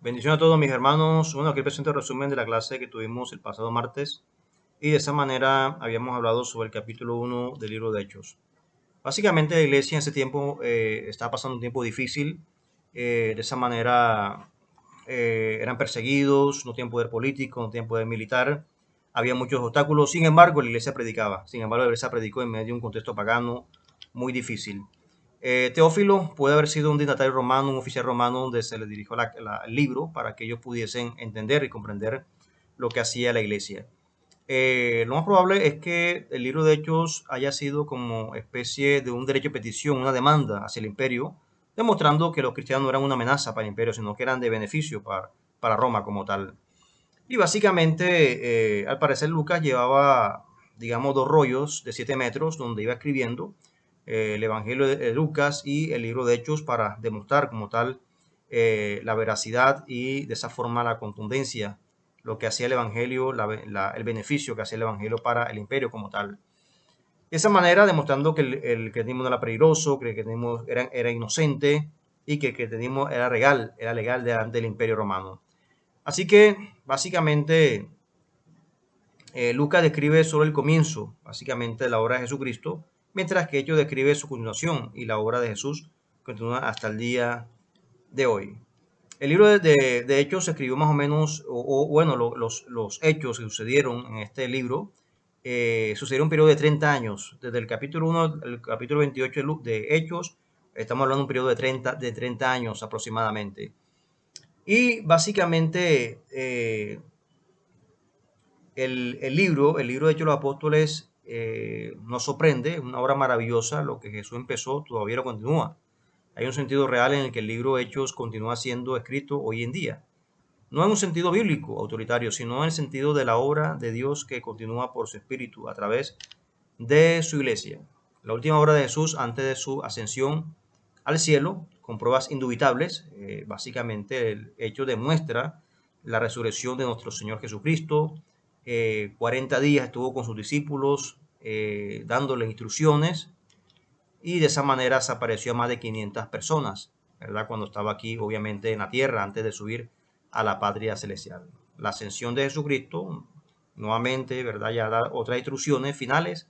Bendiciones a todos mis hermanos. Bueno, aquí presento el resumen de la clase que tuvimos el pasado martes y de esa manera habíamos hablado sobre el capítulo 1 del libro de Hechos. Básicamente la iglesia en ese tiempo estaba pasando un tiempo difícil. De esa manera eran perseguidos, no tenían poder político, no tenían poder militar. Había muchos obstáculos. Sin embargo, la iglesia predicaba. Sin embargo, la iglesia predicó en medio de un contexto pagano muy difícil. Teófilo puede haber sido un dignatario romano, un oficial romano, donde se le dirigió el libro para que ellos pudiesen entender y comprender lo que hacía la iglesia. Lo más probable es que el libro de Hechos haya sido como especie de un derecho de petición, una demanda hacia el imperio, demostrando que los cristianos no eran una amenaza para el imperio, sino que eran de beneficio para Roma como tal. Y básicamente, al parecer, Lucas llevaba, digamos, dos rollos de 7 metros donde iba escribiendo el Evangelio de Lucas y el libro de Hechos para demostrar como tal la veracidad y de esa forma la contundencia, lo que hacía el Evangelio, el beneficio que hacía el Evangelio para el imperio como tal. De esa manera, demostrando que el cristianismo no era peligroso, que el cristianismo era inocente y que el cristianismo era legal delante del imperio romano. Así que, básicamente, Lucas describe solo el comienzo, básicamente, de la obra de Jesucristo, mientras que Hechos describe su continuación y la obra de Jesús continúa hasta el día de hoy. El libro de Hechos se escribió más o menos, bueno, los hechos que sucedieron en este libro sucedieron un periodo de 30 años. Desde el capítulo 1 al capítulo 28 de Hechos, estamos hablando de un periodo de 30 años aproximadamente. Y básicamente el libro de Hechos de los Apóstoles nos sorprende, es una obra maravillosa, lo que Jesús empezó todavía lo continúa. Hay un sentido real en el que el libro de Hechos continúa siendo escrito hoy en día. No en un sentido bíblico, autoritario, sino en el sentido de la obra de Dios que continúa por su espíritu a través de su iglesia. La última obra de Jesús antes de su ascensión al cielo, con pruebas indubitables, básicamente el hecho demuestra la resurrección de nuestro Señor Jesucristo. 40 días estuvo con sus discípulos dándoles instrucciones y de esa manera se apareció a más de 500 personas, ¿verdad? Cuando estaba aquí, obviamente, en la tierra, antes de subir a la patria celestial. La ascensión de Jesucristo, nuevamente, ¿verdad? Ya da otras instrucciones finales,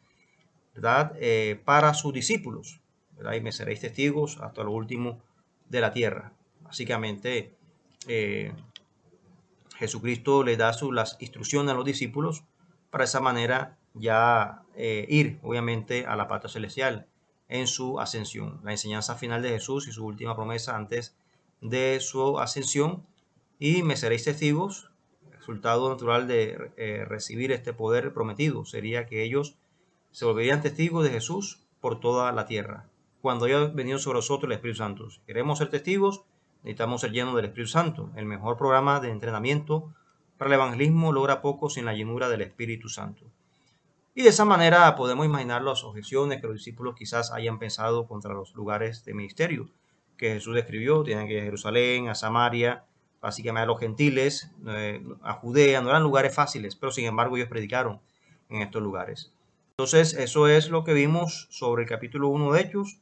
¿verdad? Para sus discípulos, ¿verdad? Y me seréis testigos hasta lo último de la tierra. Básicamente, eh, Jesucristo le da las instrucciones a los discípulos para esa manera ya ir, obviamente, a la patria celestial en su ascensión. La enseñanza final de Jesús y su última promesa antes de su ascensión. Y me seréis testigos. El resultado natural de recibir este poder prometido sería que ellos se volverían testigos de Jesús por toda la tierra. Cuando haya venido sobre nosotros el Espíritu Santo. Si queremos ser testigos, necesitamos ser llenos del Espíritu Santo. El mejor programa de entrenamiento para el evangelismo logra poco sin la llenura del Espíritu Santo. Y de esa manera podemos imaginar las objeciones que los discípulos quizás hayan pensado contra los lugares de ministerio que Jesús describió. Tienen que ir a Jerusalén, a Samaria, básicamente a los gentiles, a Judea. No eran lugares fáciles, pero sin embargo ellos predicaron en estos lugares. Entonces, eso es lo que vimos sobre el capítulo 1 de Hechos.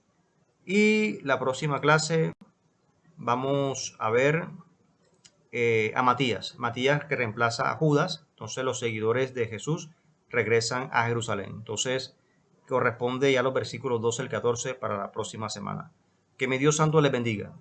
Y la próxima clase vamos a ver a Matías. Matías que reemplaza a Judas. Entonces los seguidores de Jesús regresan a Jerusalén. Entonces corresponde ya los versículos 12 al 14 para la próxima semana. Que mi Dios Santo les bendiga.